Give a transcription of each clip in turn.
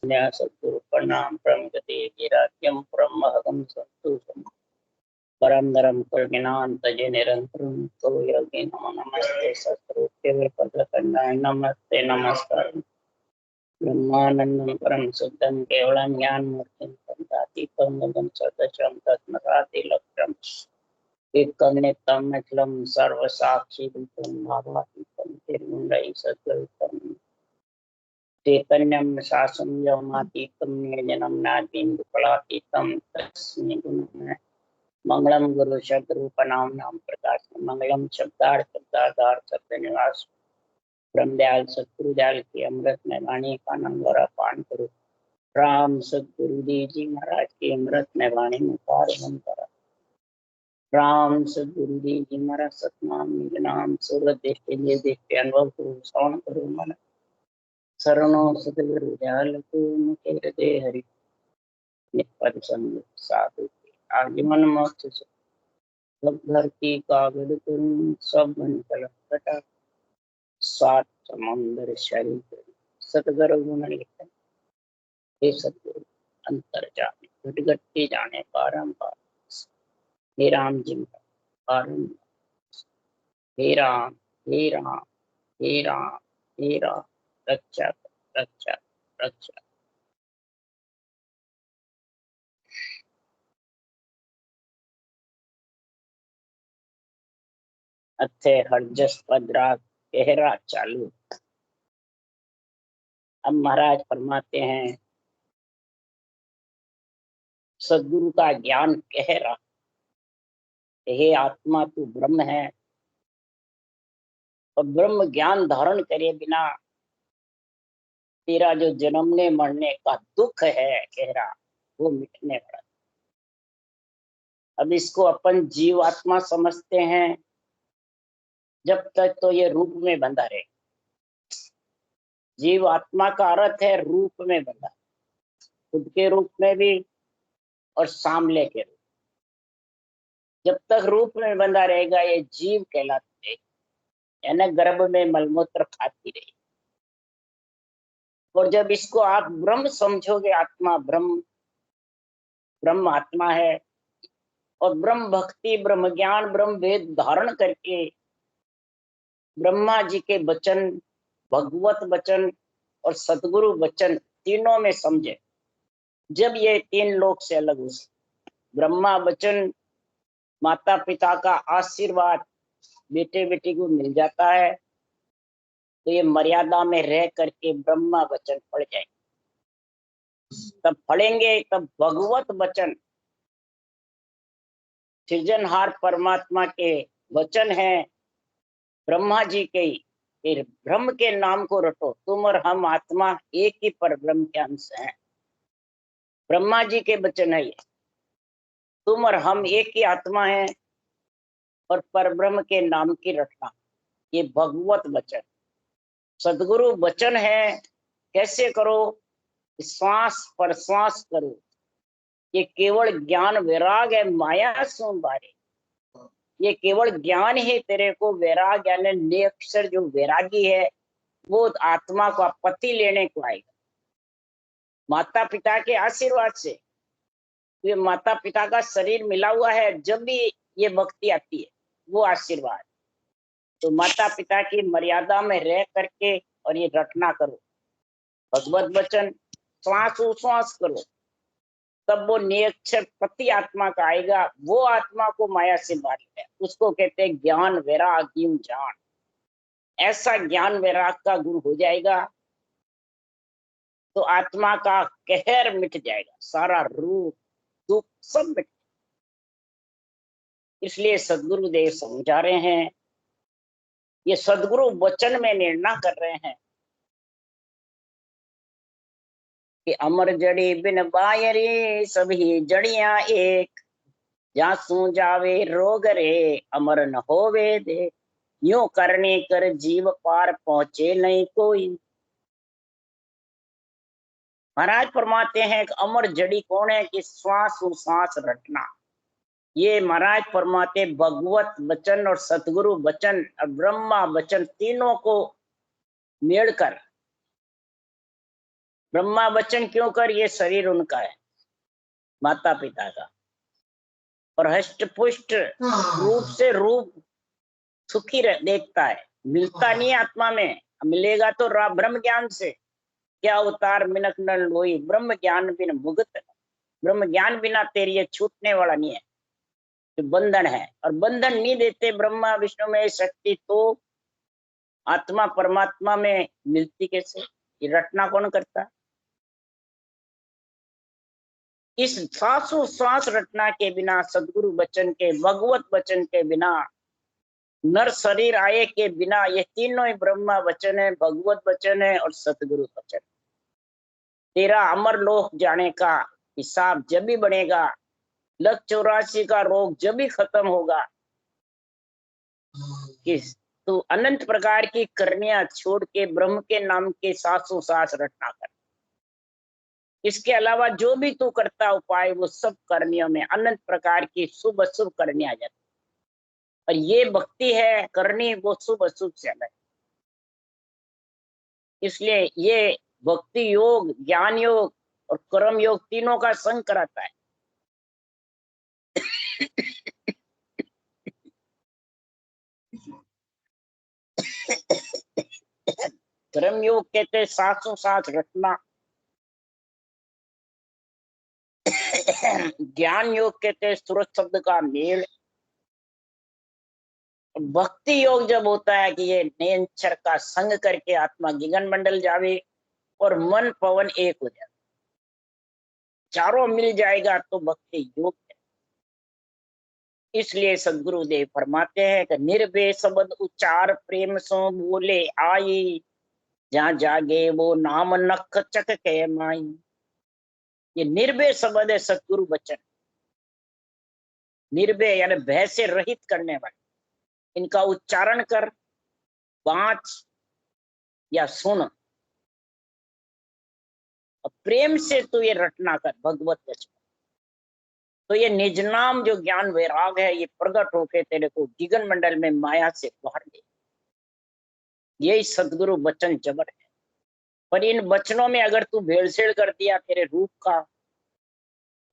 सद्गुरु प्रणाम परम गति गिराख्यम परमहगम संतोषम परम धर्म कल्गिनान तजे निरंतरम तो योगी नमो नमस्ते सत्रुत्य विपदकंडाय नमस्ते नमस्कार ब्रह्मानंदं परम शुद्धं केवलं ज्ञानमूर्तिं तदातीतं गगन सदृशं तत्मसातिलक्ष्यम् एकं नित्यं निखिलं सर्वसाक्षी रूपं भावातीतं निर्गुणैः सद्गुरुतं चैतन्यं शासनं व्योमातीतं निर्जनं नादीन्दुकलातीतं तस्मै गुरुवे मंगलम गुरु शब्द रूप नाम नाम प्रकाश मंगलम शब्दार्थ शब्दाधार सत्य निवास ब्रह्मदयाल सतगुरुदयाल की अमृत में वाणी का नंगोरा पान करो। राम सतगुरु जी महाराज की अमृत में वाणी में पार करा। राम सतगुरु जी महाराज सतनाम निज नाम सूरत देश के लिए देख के अनुभव करो श्रवण करो मन शरणों सतगुरु दयाल को मुखे हृदय हरि निपद संग साधु आजीवन मोक्ष सब धरती कागज तुम सब मन कलकटा सात समुद्र शरीर सतगुरु गुण लिखे हे सतगुरु अंतर जाने घट घट के जाने पारंपार हे राम जी का पारंपार हे राम हे राम हे राम हे राम रक्षा रक्षा रक्षा। अथे हरजस पदरा गहरा चालू। अब महाराज फरमाते हैं सदगुरु का ज्ञान कह रहा हे आत्मा तू ब्रह्म है और ब्रह्म ज्ञान धारण करे बिना तेरा जो जन्मने मरने का दुख है कह रहा वो मिटने वाला। अब इसको अपन जीव आत्मा समझते हैं जब तक तो ये रूप में बंधा रहे। जीव आत्मा का अर्थ है रूप में बंधा, खुद के रूप में भी और सामले के रूप। जब तक रूप में बंधा रहेगा ये जीव कहलाते यानी गर्भ में मलमूत्र खाती रही। और जब इसको आप ब्रह्म समझोगे, आत्मा ब्रह्म ब्रह्म आत्मा है और ब्रह्म भक्ति ब्रह्म ज्ञान ब्रह्म वेद धारण करके ब्रह्मा जी के वचन भगवत वचन और सतगुरु वचन तीनों में समझे। जब ये तीन लोक से अलग हो, ब्रह्मा वचन माता पिता का आशीर्वाद बेटे बेटी को मिल जाता है तो ये मर्यादा में रह करके ब्रह्मा वचन पढ़ जाए, तब पढ़ेंगे तब भगवत वचन सृजनहार परमात्मा के वचन है ब्रह्मा जी के। फिर ब्रह्म के नाम को रटो, तुम और हम आत्मा एक ही पर ब्रह्म के अंश हैं। ब्रह्मा जी के वचन है ये, तुम और हम एक ही आत्मा हैं और पर ब्रह्म के नाम की रटना, ये भगवत वचन सदगुरु वचन है। कैसे करो? श्वास पर श्वास करो, ये केवल ज्ञान वैराग है माया सो बारे। ये केवल ज्ञान ही तेरे को वैराग यानी निरक्षर जो वैरागी है वो आत्मा का पति लेने को आएगा माता पिता के आशीर्वाद से। ये माता पिता का शरीर मिला हुआ है, जब भी ये भक्ति आती है वो आशीर्वाद। तो माता पिता की मर्यादा में रह करके और ये रटना करो भगवत वचन, श्वास उश्वास करो, तब वो निरक्षर पति आत्मा का आएगा। वो आत्मा को माया से बाहर है, उसको कहते हैं ज्ञान वैराग जान। ऐसा ज्ञान वैराग का गुण हो जाएगा तो आत्मा का कहर मिट जाएगा, सारा रूप दुख सब मिट। इसलिए सदगुरुदेव समझा रहे हैं, ये सदगुरु वचन में निर्णय कर रहे हैं कि अमर जड़ी बिन बायरी सभी जड़ियां एक, जासू जावे रोग रे अमर न होवे दे, यूं करने कर जीव पार पहुंचे नहीं कोई। महाराज फरमाते हैं कि अमर जड़ी कौन है कि श्वास उश्वास रटना। ये महाराज फरमाते भगवत वचन और सतगुरु वचन और ब्रह्मा वचन तीनों को मिलकर ब्रह्मा वचन क्यों कर, ये शरीर उनका है, माता पिता का, और हष्ट पुष्ट रूप से रूप सुखी देखता है, मिलता नहीं आत्मा में, मिलेगा तो ब्रह्म ज्ञान से। क्या अवतार मिनक न लोई, ब्रह्म ज्ञान बिन मुक्त, ब्रह्म ज्ञान बिना तेरी ये छूटने वाला नहीं है, जो बंधन है, और बंधन नहीं देते ब्रह्मा विष्णु में शक्ति, तो आत्मा परमात्मा में मिलती कैसे, ये रटना कौन करता। इस सांसों सांस रटना के बिना, सदगुरु वचन के, भगवत वचन के बिना, नर शरीर आए के बिना, ये तीनों ही ब्रह्मा वचन है, भगवत वचन है और सतगुरु वचन। तेरा अमर लोक जाने का हिसाब जब भी बनेगा, 184 का रोग जब भी खत्म होगा, कि तू अनंत प्रकार की करनियां छोड़ के ब्रह्म के नाम के सांसों सांस रटना कर। इसके अलावा जो भी तू करता उपाय, वो सब करनियों में अनंत प्रकार की शुभ अशुभ करनी आ जाती, और ये भक्ति है करनी, वो शुभ अशुभ से अलग। इसलिए ये भक्ति योग, ज्ञान योग और कर्म योग तीनों का संग कराता है। कर्म योग कहते हैं सांसों सांस रखना, ज्ञान योग कहते हैं सूरज शब्द का मेल, भक्ति योग जब होता है कि ये नेचर का संग करके आत्मा गगन मंडल जावे और मन पवन एक हो जाए, चारों मिल जाएगा तो भक्ति योग है। इसलिए सदगुरुदेव फरमाते हैं कि निर्भय शब्द उच्चार प्रेम सो बोले आई, जहां जागे वो नाम नख चक के माई। ये निर्भय शब्द है सतगुरु वचन, निर्भय यानी भय से रहित करने वाले। इनका उच्चारण कर, बाँच या सुन, और प्रेम से तू ये रटना कर भगवत वचन, तो ये निज नाम जो ज्ञान वैराग है, ये प्रकट होके तेरे को गगन मंडल में माया से बाहर दे। यही सदगुरु वचन जबर है। पर इन वचनों में अगर तू भेड़सेड़ कर दिया तेरे रूप का,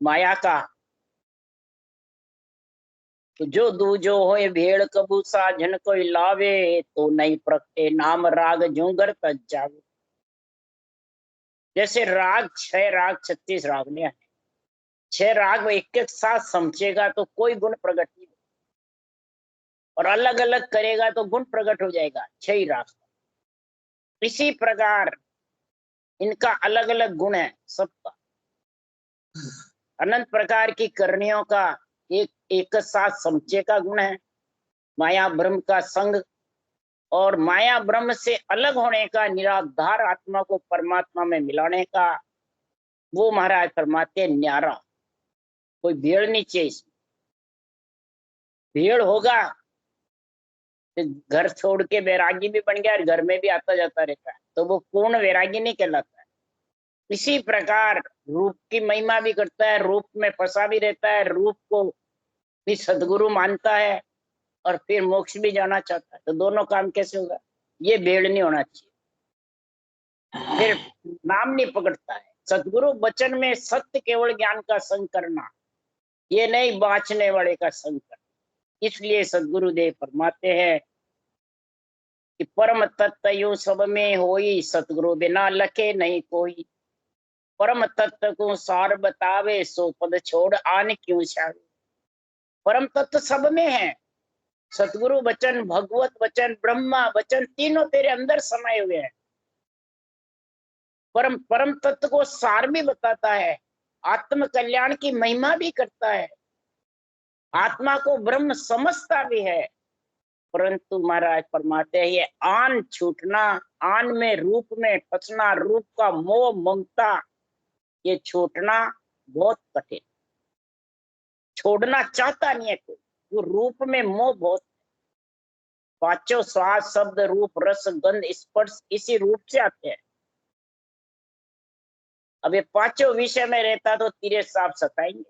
माया का, तो जो दूजो होए भेड़ कबूसा जन कोई लावे, तो नहीं प्रगटे नाम राग जूंगर तज जावे। जैसे राग 6 राग 36 रागनियां हैं, 6 राग में एक एक साथ समझेगा तो कोई गुण प्रकट नहीं, और अलग अलग करेगा तो गुण प्रकट हो जाएगा 6 ही राग। इसी प्रकार इनका अलग अलग गुण है सबका, अनंत प्रकार की करनियों का एक साथ समझे का गुण है, माया ब्रह्म का संग, और माया ब्रह्म से अलग होने का, निराधार आत्मा को परमात्मा में मिलाने का, वो महाराज फरमाते न्यारा, कोई भेड़ नहीं चाहिए इसमें। भेड़ होगा तो घर छोड़ के वैरागी भी बन गया और घर में भी आता जाता रहता है, तो वो पूर्ण वैरागी नहीं कहलाता है। इसी प्रकार रूप की महिमा भी करता है, रूप में फंसा भी रहता है, रूप को भी सदगुरु मानता है और फिर मोक्ष भी जाना चाहता है, तो दोनों काम कैसे होगा। ये भेड़ नहीं होना चाहिए, फिर नाम नहीं पकड़ता है। सदगुरु वचन में सत्य केवल ज्ञान का संग करना, ये नहीं बाँचने वाले का संग करना। इसलिए सदगुरुदेव फरमाते हैं कि परम तत्व यूं सब में होई, सतगुरु बिना लखे नहीं कोई। परम तत्व को सार बतावे, सो पद छोड़ आन क्यों छावे। परम तत्व सब में है, सतगुरु वचन, भगवत वचन, ब्रह्मा वचन, तीनों तेरे अंदर समाये हुए हैं। परम तत्व को सार भी बताता है, आत्म कल्याण की महिमा भी करता है, आत्मा को ब्रह्म समझता भी है। परंतु महाराज फरमाते हैं ये आन छूटना, आन में रूप में फंसना, रूप का मोह ममता, ये छूटना बहुत कठिन, छोड़ना चाहता नहीं है कोई, वो रूप में मोह बहुत। पांचों स्वाद शब्द रूप रस गंध स्पर्श इसी रूप से आते हैं। अब ये पांचों विषय में रहता तो तिरे साफ सताएंगे,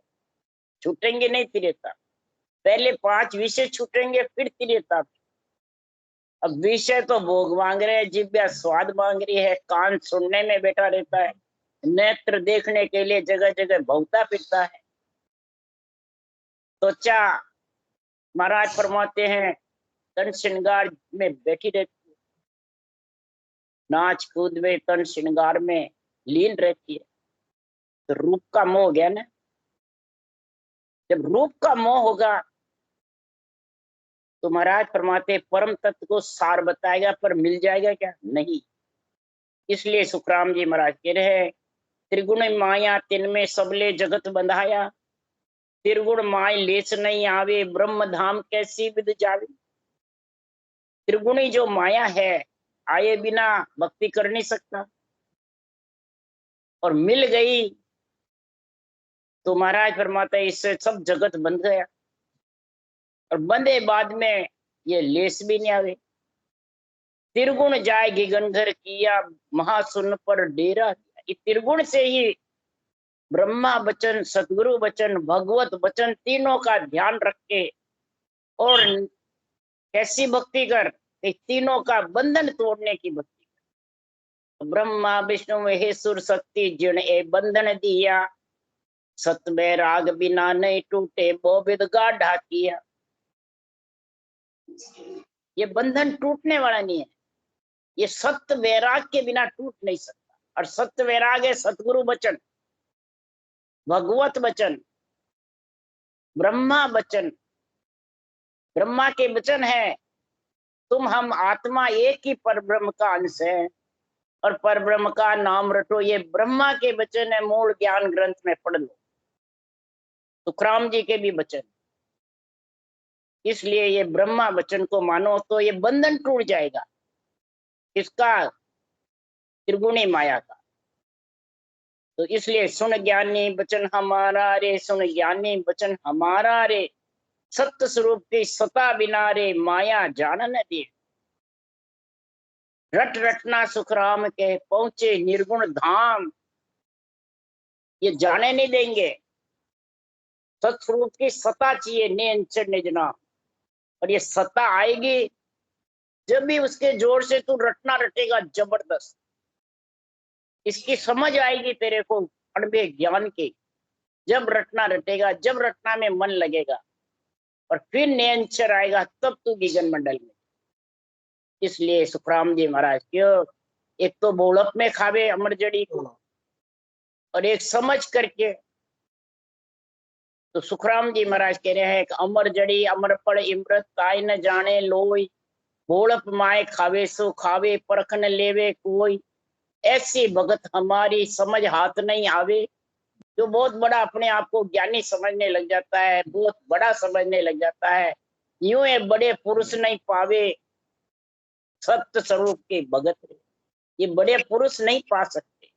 छूटेंगे नहीं तिरेता। पहले 5 विषय छूटेंगे फिर तिरेता। अब विषय तो भोग मांग रहे हैं, जिब्या स्वाद मांग रही है, कान सुनने में बैठा रहता है, नेत्र देखने के लिए जगह जगह भौंकता फिरता है। त्वचा महाराज फरमाते हैं तन श्रृंगार में बैठी रहती है, नाच कूद में तन श्रृंगार में लीन रहती है। तो रूप का मोह हो गया ना। जब रूप का मोह होगा तो महाराज फरमाते परम तत्व को सार बताएगा, पर मिल जाएगा क्या? नहीं। इसलिए सुखराम जी महाराज कह रहे हैं त्रिगुण माया तिन में सबले जगत बंधाया, त्रिगुण माय लेस नहीं आवे, ब्रह्म धाम कैसी विद जावे। त्रिगुणी जो माया है आए बिना भक्ति कर नहीं सकता, और मिल गई तो महाराज फरमाते इससे सब जगत बंध गया, और बंधे बाद में ये लेस भी नहीं आवे। त्रिगुण जाय गिगंधर किया, महासुन पर डेरा। त्रिगुण से ही ब्रह्मा वचन, सतगुरु वचन, भगवत वचन तीनों का ध्यान रख के और कैसी भक्ति कर, तीनों का बंधन तोड़ने की भक्ति कर। ब्रह्मा विष्णु महेश्वर शक्ति जिन ए बंधन दिया, सत में राग बिना नहीं टूटे वो विद गाढ़ा किया। ये बंधन टूटने वाला नहीं है, ये सत्य वैराग के बिना टूट नहीं सकता। और सत्य वैराग है सतगुरु वचन, भगवत वचन, ब्रह्मा वचन। ब्रह्मा के वचन है तुम हम आत्मा एक ही परब्रह्म का अंश है, और परब्रह्म का नाम रटो। ये ब्रह्मा के वचन है, मूल ज्ञान ग्रंथ में पढ़ लो, सुखराम जी के भी वचन। इसलिए ये ब्रह्मा वचन को मानो तो ये बंधन टूट जाएगा। किसका? त्रिगुणी माया का। तो इसलिए सुन ज्ञानी वचन हमारा रे, सुन ज्ञानी वचन हमारा रे, सत्य स्वरूप की सता बिना रे माया जानन दे। रट रटना सुखराम के पहुंचे निर्गुण धाम, ये जाने नहीं देंगे। सत्स्वरूप की सता चाहिए, नेंचर निज नाम। और ये सता आएगी जब भी उसके जोर से तू रटना रटेगा जबरदस्त। इसकी समझ आएगी तेरे को अणबे ज्ञान की, जब रटना रटेगा, जब रटना में मन लगेगा, और फिर नियंचर आएगा तब तू गिगन मंडल में। इसलिए सुखराम जी महाराज क्यों एक तो बोलप में खावे अमर जड़ी को, और एक समझ करके। तो सुखराम जी महाराज कह रहे हैं अमर जड़ी अमर पड़ इमृत काय न जाने लोई, बोलप माए खावे सो खावे परख न लेवे कोई, ऐसी भगत हमारी समझ हाथ नहीं आवे। जो बहुत बड़ा अपने आप को ज्ञानी समझने लग जाता है, बहुत बड़ा समझने लग जाता है, यूं ये बड़े पुरुष नहीं पावे सत्य स्वरूप के भगत। ये बड़े पुरुष नहीं पा सकते।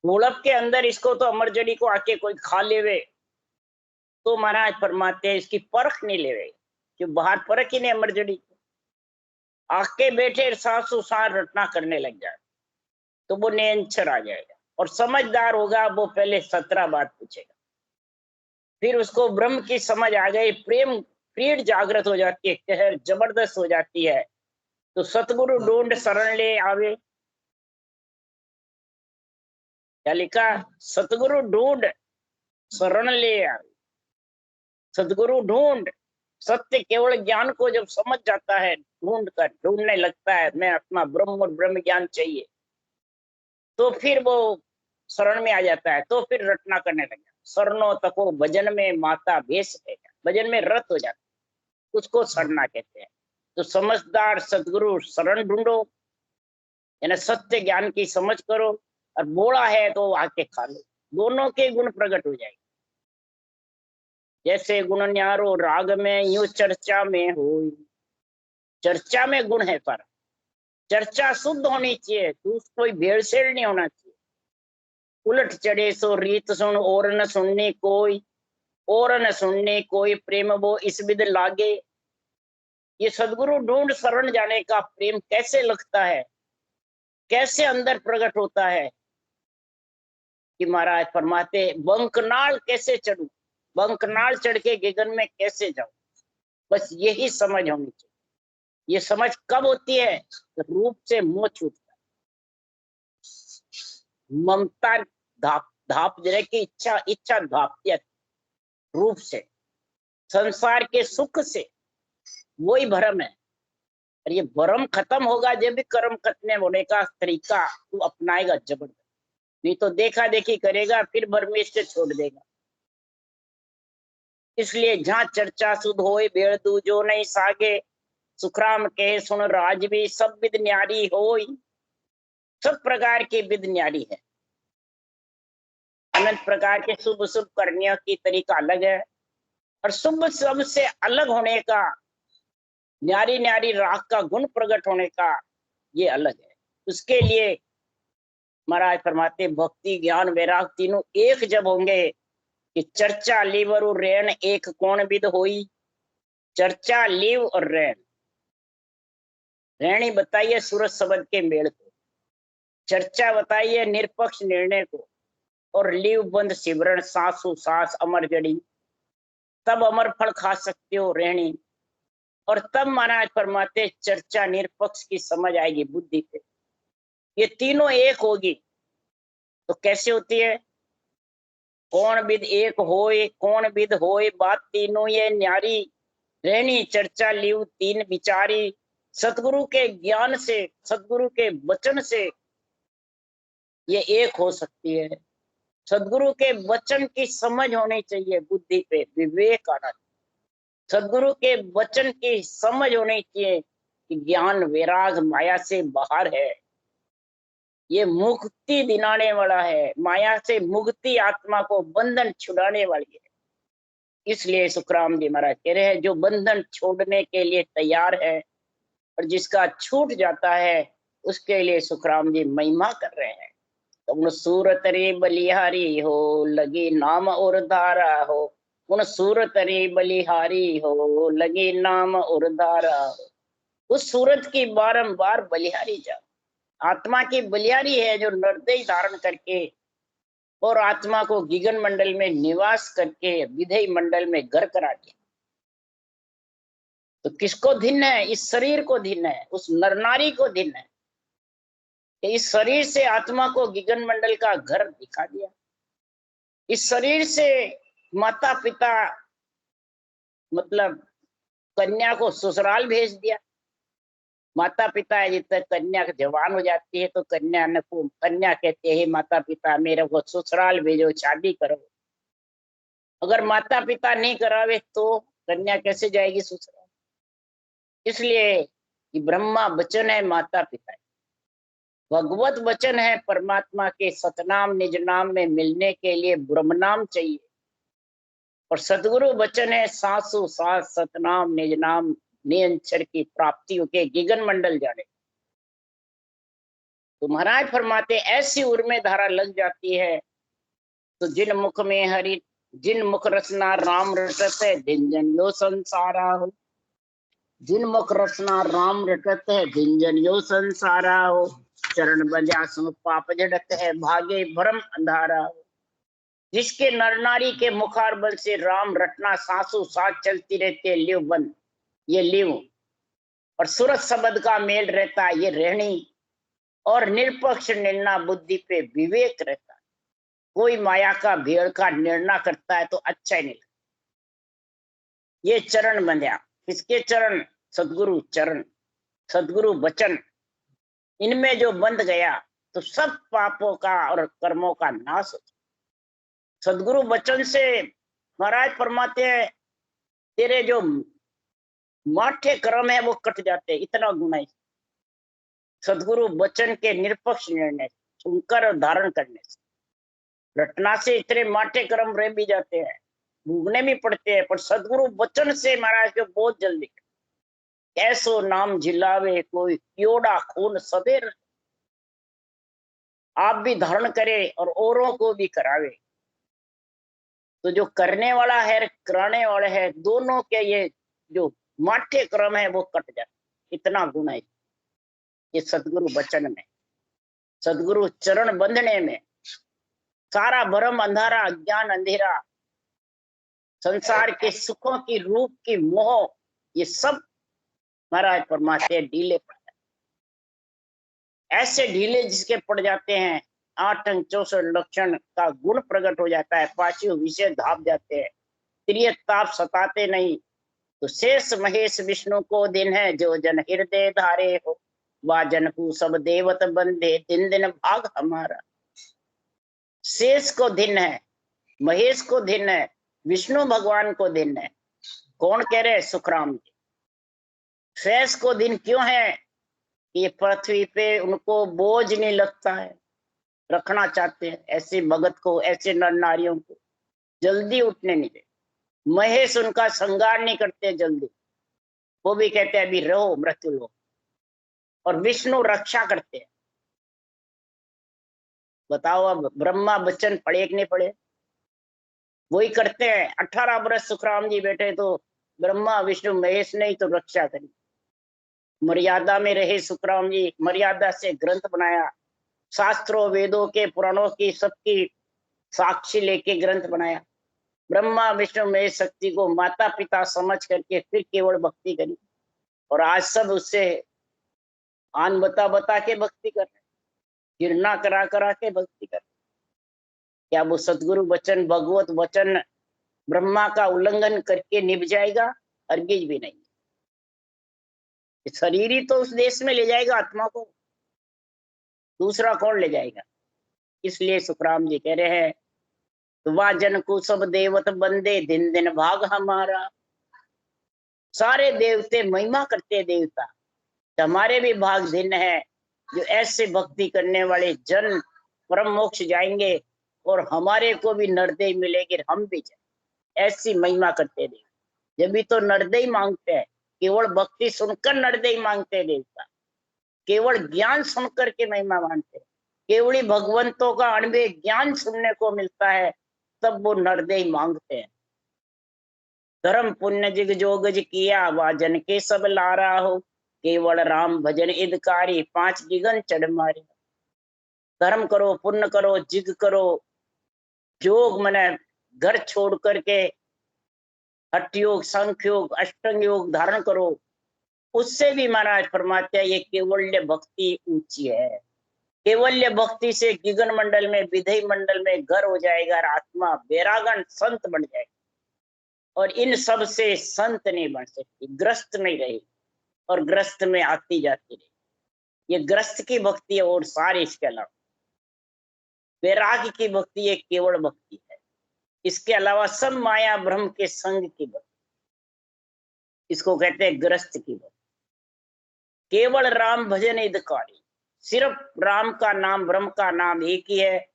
गोलक के अंदर इसको तो अमर जड़ी को आके कोई खा लेवे तो महाराज फरमाते हैं इसकी परख नहीं लेवे, जो बाहर परख ही नहीं अमर जड़ी को, आके बैठे सासू सार रटना करने लग जाए तो वो नियंचर आ जाएगा। और समझदार होगा वो पहले 17 बात पूछेगा, फिर उसको ब्रह्म की समझ आ गई, प्रेम प्रीड जागृत हो जाती है, कहर जबरदस्त हो जाती है। तो सतगुरु ढूंढ शरण ले आवे। क्या लिखा? सतगुरु ढूंढ शरण ले आवे। सतगुरु ढूंढ, सत्य केवल ज्ञान को जब समझ जाता है, ढूंढ कर ढूंढने लगता है मैं आत्मा ब्रह्म और ब्रह्म ज्ञान चाहिए, तो फिर वो शरण में आ जाता है, तो फिर रटना करने लगा। शरणों तको भजन में माता भेष है, भजन में रत हो जाता है, उसको शरणा कहते हैं। तो समझदार सतगुरु शरण ढूंढो, यानी सत्य ज्ञान की समझ करो, और बोला है तो आके खा लो, दोनों के गुण प्रकट हो जाएंगे। जैसे गुण न्यारो राग में यूं चर्चा में हो, चर्चा में गुण है, पर चर्चा शुद्ध होनी चाहिए, तो कोई भेड़सेड़ नहीं होना चाहिए। उलट चढ़े सो रीत सुन और न सुनने कोई, और न सुनने कोई प्रेम वो इस विद लागे। ये सदगुरु ढूंढ शरण जाने का प्रेम कैसे लगता है, कैसे अंदर प्रकट होता है कि महाराज फरमाते बंकनाल कैसे चढ़ू, बंकनाल चढ़ के गगन में कैसे जाऊं। बस यही समझ होनी चाहिए। ये समझ कब होती है? रूप से मोह छूटता है। ममता धाप धाप जरे की इच्छा इच्छा धापती रूप से, संसार के सुख से, वही भरम है। और ये भरम खत्म होगा जब भी कर्म करने होने का तरीका तू अपनाएगा जबरदस्त, नहीं तो देखा देखी करेगा फिर भरमेश से छोड़ देगा। इसलिए जहाँ चर्चा सुध होए बेड़ दूजो नहीं सागे, सुखराम के सुन राज भी सब विद न्यारी होई। सब प्रकार की विद न्यारी है, अनंत प्रकार के शुभ शुभ करने की तरीका अलग है, और शुभ सब से अलग होने का, न्यारी न्यारी राग का गुण प्रकट होने का ये अलग है। उसके लिए महाराज फरमाते भक्ति ज्ञान वैराग तीनों एक जब होंगे कि चर्चा लिव और रैन एक कौन विद होई। चर्चा लिव और रैन, रैनी बताइए सूरज शब्द के मेल को, चर्चा बताइए निरपक्ष निर्णय को, और लिव बंद सिमरण सासु सास अमर जड़ी, तब अमर फल खा सकते हो रहनी। और तब महाराज फरमाते चर्चा निरपक्ष की समझ आएगी बुद्धि पे, ये तीनों एक होगी। तो कैसे होती है? कौन विद एक होए कौन विद होए, बात तीनों ये न्यारी रहनी। चर्चा लिव तीन विचारी, सतगुरु के ज्ञान से सतगुरु के वचन से ये एक हो सकती है। सदगुरु के वचन की समझ होनी चाहिए, बुद्धि पे विवेक आना चाहिए। सदगुरु के वचन की समझ होनी चाहिए कि ज्ञान वैराग माया से बाहर है, ये मुक्ति दिलाने वाला है, माया से मुक्ति आत्मा को बंधन छुड़ाने वाली है। इसलिए सुखराम जी महाराज कह रहे हैं जो बंधन छोड़ने के लिए तैयार है और जिसका छूट जाता है उसके लिए सुखराम जी महिमा कर रहे हैं। तुम सूरत रे बलिहारी हो लगी नाम और धारा हो, उन सूरत रे बलिहारी हो लगी नाम और धारा हो। उस सूरत की बारंबार बलिहारी जा, आत्मा की बलिहारी है जो निर्दय धारण करके और आत्मा को गिगन मंडल में निवास करके विधेय मंडल में घर करा दिया। तो किसको धिन्न है? इस शरीर को धिन्न है, उस नरनारी को धिन्न है। इस शरीर से आत्मा को गिगन मंडल का घर दिखा दिया, इस शरीर से माता पिता मतलब कन्या को ससुराल भेज दिया। माता पिता है, जब तक कन्या जवान हो जाती है तो कन्या कहते हैं माता पिता मेरे को ससुराल भेजो, शादी करो। अगर माता पिता नहीं करावे तो कन्या कैसे जाएगी ससुराल? इसलिए ब्रह्मा वचन है, माता पिता है, भगवत वचन है। परमात्मा के सतनाम निज नाम में मिलने के लिए ब्रह्म नाम चाहिए, और सदगुरु वचन है सासु सास सतनाम निज नाम निरंतर की प्राप्ति के गिगन मंडल जाने। तो महाराज फरमाते ऐसी उर्मे धारा लग जाती है तो जिन मुख में हरि जिन मुख रचना राम रटत है दिन जन यो संसारा हो। जिन मुख रचना राम रटत है दिन जन यो संसारा हो, चरण बजा सो पाप जड़त है भागे भरम अंधारा हो। जिसके नर नारी के मुखार बल से राम रटना सासू साथ चलती रहती है लिव बंद, ये लिव, और सूरत शब्द का मेल रहता है ये रहनी, और निरपक्ष निर्णय बुद्धि पे विवेक रहता है। कोई माया का भेड़ का निर्णय करता है तो अच्छा ही नहीं। ये चरण बंध्या, किसके चरण? सदगुरु चरण, सदगुरु वचन, इनमें जो बंध गया तो सब पापों का और कर्मों का नाश हो। सदगुरु वचन से महाराज फरमाते हैं तेरे जो माठे कर्म है वो कट जाते हैं, इतना गुना है सदगुरु वचन के निरपक्ष निर्णय सुनकर और धारण करने से। रटना से इतने माठे कर्म रह भी जाते हैं, भूगने भी पड़ते हैं, पर सदगुरु वचन से महाराज को बहुत जल्दी ऐसो नाम झिलावे कोई योड़ा खून सवेर। आप भी धारण करे और औरों को भी करावे, तो जो करने वाला है कराने वाला है दोनों के ये जो माठे क्रम है वो कट जाए, इतना गुण है ये सदगुरु वचन में, सदगुरु चरण बंधने में। सारा भरम अंधारा अज्ञान अंधेरा संसार के सुखों की रूप की मोह ये सब महाराज परमात्मा ढीले पड़ जाते, ऐसे ढीले जिसके पड़ जाते हैं 8 अंग 64 लक्षण का गुण प्रकट हो जाता है। पांचों विषय धाप जाते हैं, प्रिय ताप सताते नहीं। तो शेष महेश विष्णु को दिन है, जो जन हृदय धारे हो। वा जन को सब देवत बंधे, दिन दिन भाग हमारा। शेष को दिन है, महेश को दिन है, विष्णु भगवान को दिन है। कौन कह रहे? सुखराम जी। शेष को दिन क्यों है? ये पृथ्वी पे उनको बोझ नहीं लगता है, रखना चाहते हैं ऐसे भगत को, ऐसे नर नारियों को जल्दी उठने नहीं दे। महेश उनका श्रृंगार नहीं करते जल्दी, वो भी कहते हैं अभी रहो मृत्यु लो। और विष्णु रक्षा करते हैं। बताओ अब ब्रह्मा बच्चन पढ़े कि नहीं पढ़े? वही करते हैं। 18 वर्ष सुखराम जी बैठे तो ब्रह्मा विष्णु महेश नहीं तो रक्षा करी। मर्यादा में रहे सुखराम जी, मर्यादा से ग्रंथ बनाया, शास्त्रों वेदों के पुराणों की सबकी साक्षी लेके ग्रंथ बनाया। ब्रह्मा विष्णु महेश शक्ति को माता पिता समझ करके फिर केवल भक्ति करी। और आज सब उससे आन बता बता के भक्ति कर रहे, गिरना करा करा के भक्ति कर रहे। क्या वो सदगुरु वचन, भगवत वचन ब्रह्मा का उल्लंघन करके निभ जाएगा? हरगिज भी नहीं। शरीर ही तो उस देश में ले जाएगा आत्मा को, दूसरा कौन ले जाएगा? इसलिए सुखराम जी कह रहे हैं, वा जन को सब देवत बंदे, दिन दिन भाग हमारा। सारे देवते महिमा करते देवता, हमारे भी भाग दिन है जो ऐसे भक्ति करने वाले जन परम मोक्ष जाएंगे और हमारे को भी नरदेय मिलेगी, हम भी जाए। ऐसी महिमा करते देव। जब भी तो नरदेय मांगते हैं, केवल भक्ति सुनकर नरदेय मांगते देवता, केवल ज्ञान सुनकर के महिमा मानते, केवल भगवंतों का अणवे ज्ञान सुनने को मिलता है तब वो नरदेय मांगते हैं। धर्म पुण्य जिग जोगज किया, वा जन के सब लारा हो। केवल राम भजन इदकारी, 5 जिगन चढ़ मारे। धर्म करो, पुण्य करो, जिग करो, योग मने घर छोड़ करके हठ योग, संख्य योग, अष्टांग योग धारण करो। उससे भी महाराज फरमाते हैं ये केवल्य भक्ति ऊंची है। केवल्य भक्ति से गिगन मंडल में, विधेय मंडल में घर हो जाएगा, आत्मा बैरागन संत बन जाएगा। और इन सब से संत नहीं बन सकती, ग्रस्त में रही और ग्रस्त में आती जाती रही। ये ग्रस्त की भक्ति है और सारी इसके अलावा वैराग्य की भक्ति एक केवल भक्ति है। इसके अलावा सब माया ब्रह्म के संग की भक्ति, इसको कहते हैं ग्रस्त की भक्ति। केवल राम भजन हितकारी, सिर्फ राम का नाम, ब्रह्म का नाम एक ही है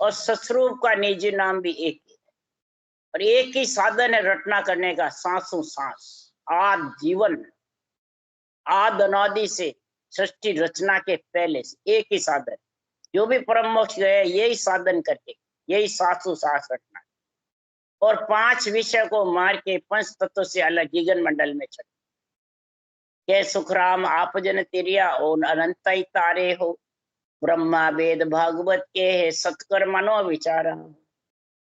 और ससरूप का निजी नाम भी एक ही है। और एक ही साधन है रटना करने का, सांसों सांस, आद जीवन, आद अनादि से सृष्टि रचना के पहले से एक ही साधन। जो भी परम मोक्ष गए यही साधन करके, यही सांसों सांस रटना। और 5 विषय को मार के 5 तत्व से अलग गिगन मंडल में चढ़ के सुखराम आप जन तिरिया और अनंत ही तारे हो। ब्रह्मा वेद भागवत के है, सत्कर मनो विचारा।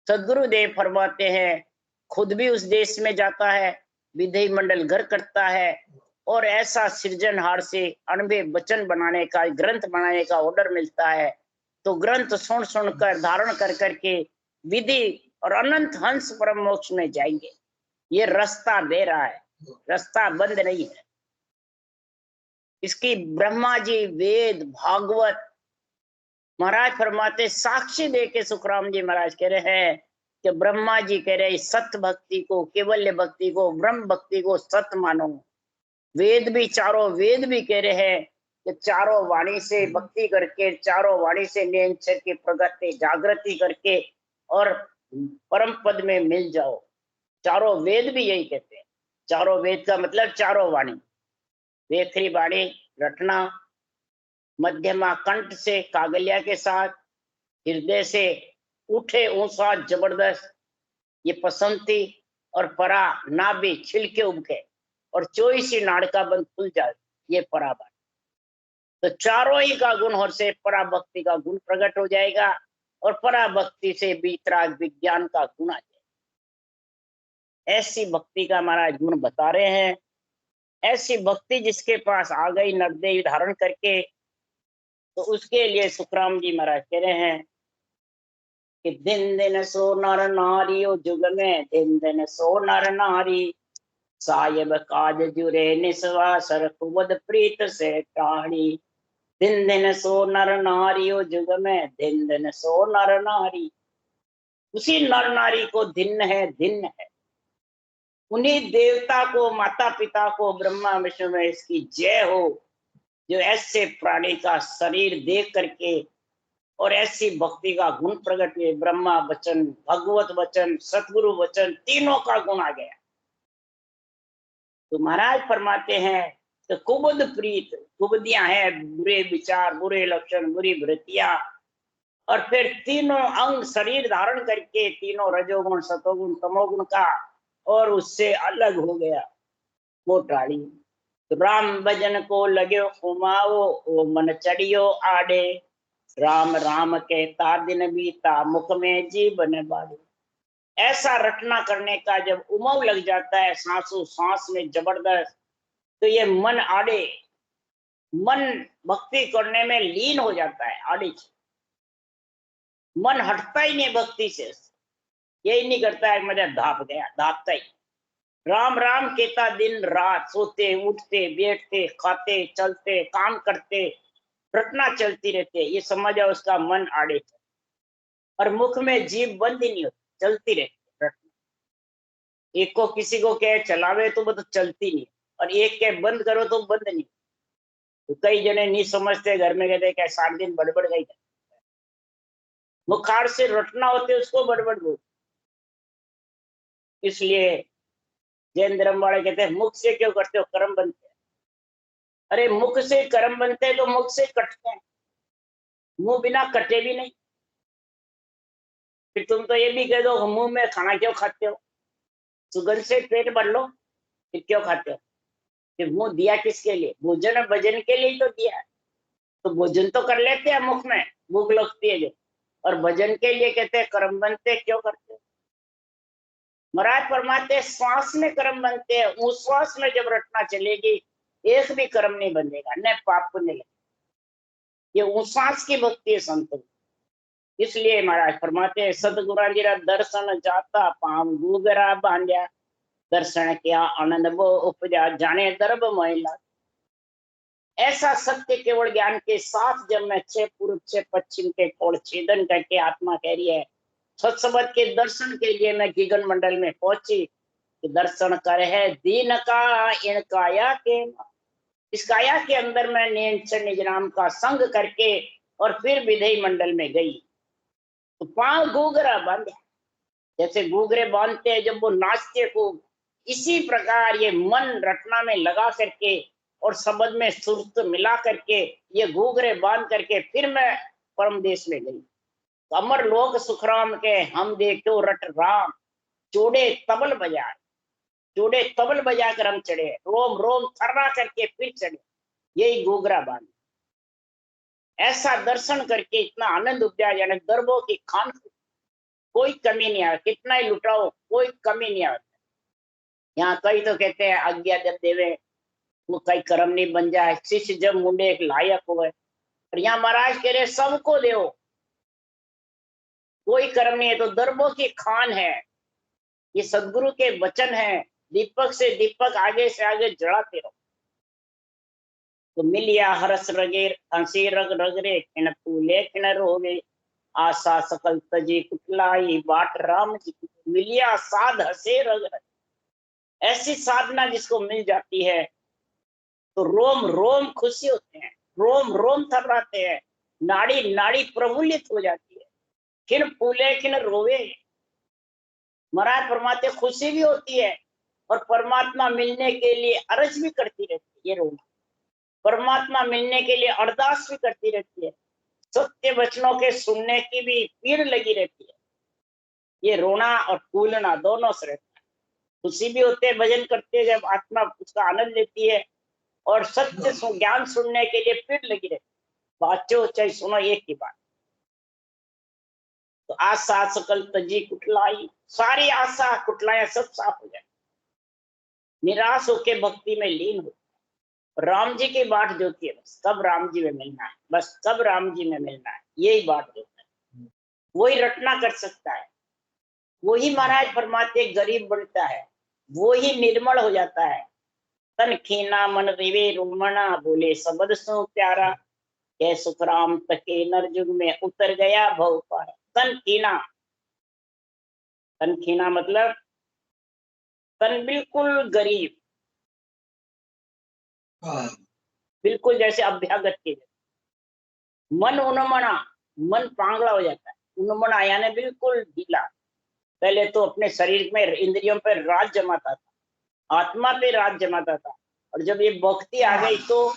सदगुरुदेव फरमाते हैं, खुद भी उस देश में जाता है, विधेय मंडल घर करता है और ऐसा सृजनहार से अणबे वचन बनाने का, ग्रंथ बनाने का ऑर्डर मिलता है तो ग्रंथ सुन सुनकर धारण कर करके विधि और अनंत हंस परम मोक्ष में जाएंगे। ये रास्ता दे रहा है, रास्ता बंद नहीं है। इसकी ब्रह्मा जी, वेद, भागवत महाराज फरमाते, साक्षी दे के सुखराम जी महाराज कह रहे हैं कि ब्रह्मा जी कह रहे सत्य भक्ति को, केवल्य भक्ति को, ब्रह्म भक्ति को सत्य मानो। वेद भी, चारों वेद भी कह रहे हैं कि चारों वाणी से भक्ति करके, चारों वाणी से निरंतर की प्रगति जागृति करके और परम पद में मिल जाओ। चारों वेद भी यही कहते हैं। चारों वेद का मतलब चारों वाणी, वेखरी वाणी रटना, मध्यमा कंठ से कागलिया के साथ, हृदय से उठे ऊंचा जबरदस्त ये पसंती, और परा नाभि छिलके उबके और चौईसी नाड़का बंद खुल जाए, ये पराबार। तो चारों ही का गुण और से पराभक्ति का गुण प्रकट हो जाएगा और पराभक्ति से वितराग विज्ञान का गुण आ जाएगा। ऐसी भक्ति का महाराज गुण बता रहे हैं। ऐसी भक्ति जिसके पास आ गई, नरदेव धारण करके तो उसके लिए सुखराम जी महाराज कह रहे हैं कि दिन दिन सो नर नारी ओ जुग में, दिन दिन सो नर नारी, साहिब काज जुरे निस्वा सर कुबद प्रीत से टाड़ी। दिन दिन सो नर नारी ओ जुग में, दिन दिन सो नर नारी। उसी नर नारी को दिन है, दिन है। उन्हीं देवता को, माता पिता को, ब्रह्मा विष्णु में इसकी जय हो, जो ऐसे प्राणी का शरीर देख करके और ऐसी भक्ति का गुण प्रकट हुए। ब्रह्मा वचन, भगवत वचन, सतगुरु वचन, तीनों का गुण आ गया। तो महाराज फरमाते हैं तो कुबद प्रीत, कुबदियां हैं बुरे विचार, बुरे लक्षण, बुरी वृत्तियां, और फिर तीनों अंग शरीर धारण करके, तीनों रजोगुण, सतोगुण, तमोगुण का, और उससे अलग हो गया वो टाड़ी। तो राम भजन को लग्यो उमाओ, ओ मन चढ़ियो आड़े, राम राम कहता दिन बीता, मुख में जीवन बाड़े। ऐसा रटना करने का जब उमंग लग जाता है, सांसों सांस में जबरदस्त, तो ये मन आड़े, मन भक्ति करने में लीन हो जाता है। आड़े मन हटता ही नहीं भक्ति से, यही नहीं करता है मुझे धाप गया, धापता ही। राम राम कहता दिन रात, सोते उठते बैठते खाते चलते काम करते, रटना चलती रहती है, ये समझ आओ उसका मन आड़े। और मुख में जीभ बंद ही नहीं होती, चलती रहती रटना। एक को किसी को कहे चलावे तो वो तो चलती नहीं, और एक के बंद करो तो बंद नहीं। तो कई जने नहीं समझते, घर में कहते क्या सात दिन बड़बड़ गई, मुखार से रटना होते उसको बड़बड़ बोल। इसलिए जैन धर्म वाले कहते हैं मुख से क्यों करते हो, कर्म बनते हैं। अरे मुख से कर्म बनते हैं तो मुख से कटते हैं, मुंह बिना कटे भी नहीं। फिर तुम तो ये भी कह दो मुंह में खाना क्यों खाते हो, सुगंध से पेट भर लो, फिर क्यों खाते हो। फिर मुंह दिया किसके लिए, भोजन और भजन के लिए तो दिया है। तो भोजन तो कर लेते हैं मुख में, भूख लगती है जो, और भजन के लिए कहते हैं कर्म बनते क्यों करते हो। महाराज फरमाते श्वास में कर्म बनते हैं, उस श्वास में जब रटना चलेगी एक भी कर्म नहीं बनेगा, न पाप पुण्य लगेगा। ये उश्वास की भक्ति है संतों। इसलिए महाराज फरमाते हैं सतगुरु जी दर्शन जाता पाम गुगरा बांध्या, दर्शन किया आनंद वो उपजा, जाने दर्भ महिला। ऐसा सत्य केवल ज्ञान के साथ जब मैं छह पूर्व छह पश्चिम के कोण छेदन करके आत्मा कह रही है सत्संग के दर्शन के लिए मैं गीगन मंडल में पहुंची, कि दर्शन कर है दीन का इन काया के, इस काया के अंदर मैं निज नाम का संग करके और फिर विधेय मंडल में गई। तो पांव घूघरा बांधे, जैसे घूघरे बांधते हैं जब वो नाचते खूब, इसी प्रकार ये मन रटना में लगा करके और शब्द में सुरत मिला करके ये घूघरे बांध करके फिर मैं परम देश में गई। तो अमर लोक सुखराम के हम देखो रट राम, चोड़े तबल बजाए, चोड़े तबल बजाकर हम चढ़े, रोम रोम थर्रा करके फिर चढ़े, यही घूघरा बांध। ऐसा दर्शन करके इतना आनंद उपजा, यानी गर्भों की खान कोई कमी नहीं आ, कितना ही लुटाओ कोई कमी नहीं आता। यहाँ कई तो कहते हैं आज्ञा जब देवे वो कई कर्म नहीं बन जाए, शिष्य जब मुंडे एक लायक हो, और यहाँ महाराज कह रहे सबको दो, कोई कर्म नहीं है। तो दरबों की खान है, ये सदगुरु के वचन है, दीपक से दीपक आगे से आगे जड़ाते रहो। तो मिलिया हरस रगे हंसी रग रगरे, खिन फूले खिन रोगे, आशा सकल तजी कुटलाई, बाट राम जी मिलिया साध हसे रग रग। ऐसी साधना जिसको मिल जाती है तो रोम रोम खुशी होते हैं, रोम रोम थर्राते हैं, नाड़ी नाड़ी प्रफुल्लित हो जाती है, खिन फूले खिन रोवे। महाराज परमात्मा खुशी भी होती है और परमात्मा मिलने के लिए अर्ज भी करती रहती है, ये रोना परमात्मा मिलने के लिए अरदास भी करती रहती है, सत्य वचनों के सुनने की भी पीड़ लगी रहती है। ये रोना और फूलना दोनों से रहता है। खुशी भी होते है भजन करते जब आत्मा उसका आनंद लेती है, और सत्य ज्ञान सुनने के लिए पीड़ लगी रहती है। बाचो चाहे सुनो एक की बात। तो आशा सकल तजी कुटलाई, सारी आशा कुटलाया सब साफ हो जाए, निराश होके भक्ति में लीन हो। राम जी की बाट जो थी बस कब राम जी में मिलना है, बस कब राम जी में मिलना है, यही बात जो है वही रटना कर सकता है। वही महाराज परमात्मा गरीब बनता है, वो ही निर्मल हो जाता है। तन खीना मन रिवे रुमना बोले सबद सो प्यारा, के सुखराम तके नर जुग में उतर गया भव पार। तन खीना, तन खीना मतलब तन बिल्कुल गरीब, बिल्कुल जैसे अभ्यागत के। मन उन्मना, मन पांगला हो जाता है। उन्मना यानी बिल्कुल ढीला। पहले तो अपने शरीर में इंद्रियों पर राज जमाता था, आत्मा पे राज जमाता था, और जब ये भक्ति आ गई तो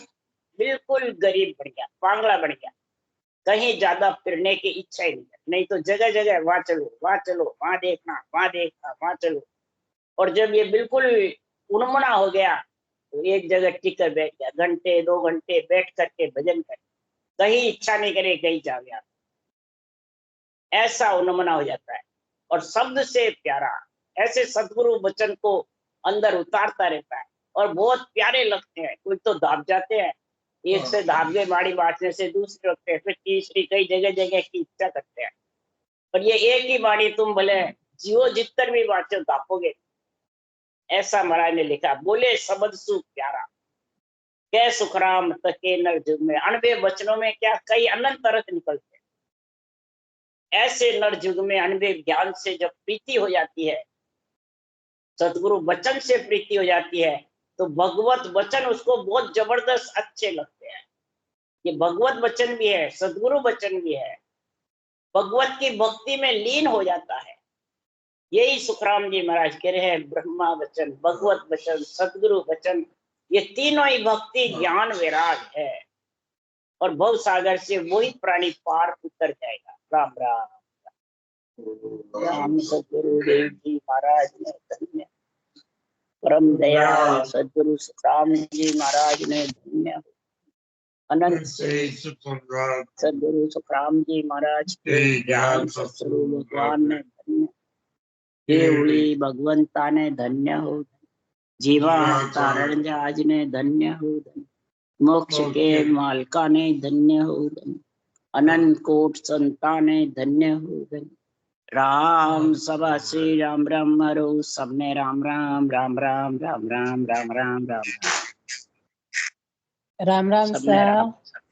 बिल्कुल गरीब बन गया, पांगला बन गया। कहीं ज्यादा फिरने की इच्छा ही नहीं तो जगह जगह वहां चलो वहां चलो, वहां देखना वहां देखना वहां चलो। और जब ये बिल्कुल उन्मना हो गया तो एक जगह टिकर बैठ गया, घंटे 2 घंटे बैठ करके भजन कर, कहीं इच्छा नहीं करे कहीं जा गया, ऐसा उन्मना हो जाता है। और शब्द से प्यारा, ऐसे सदगुरु वचन को अंदर उतारता रहता है और बहुत प्यारे लगते हैं। कोई तो दाब जाते हैं, एक से धागे बाड़ी बांटने से दूसरे रखते हैं, फिर तीसरी, कई जगह जगह की इच्छा करते हैं। पर ये एक ही बाड़ी तुम भले जियो जितर भी बाँचो दापोगे, ऐसा महाराज ने लिखा। बोले शब्द सु प्यारा, कै सुखराम तके नर जुग में। अनबे वचनों में क्या कई अनंत अर्थ निकलते हैं। ऐसे नर जुग में अनबे ज्ञान से जब प्रीति हो जाती है, सदगुरु वचन से प्रीति हो जाती है, तो भगवत वचन उसको बहुत जबरदस्त अच्छे लगते हैं। ये भगवत वचन भी है, सदगुरु वचन भी है, भगवत की भक्ति में लीन हो जाता है। यही सुखराम जी महाराज कह रहे हैं, ब्रह्मा वचन, भगवत वचन, सदगुरु वचन, ये तीनों ही भक्ति ज्ञान वैराग है। और भव सागर से वही प्राणी पार उतर जाएगा। राम राम। राम सदगुरु देव जी महाराज ने धन्य, परम दयाल सदगुरु सुखराम जी महाराज ने धन्य, अनंत सदगुरु सुखराम जी महाराज के ज्ञान सदगुरु भगवान ने धन्य, देवली भगवंता ने धन्य हो, जीवा तारण जहाज ने धन्य हो, मोक्ष के मालका ने धन्य हो, अनंत कोट संता ने धन्य हो। राम सभा श्री राम राम हरो, सबने राम राम राम राम राम राम राम राम राम राम राम सा,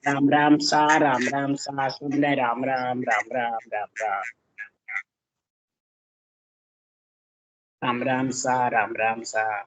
राम राम सा, राम राम सा, सबने राम राम राम राम राम राम राम राम सा, राम राम सा।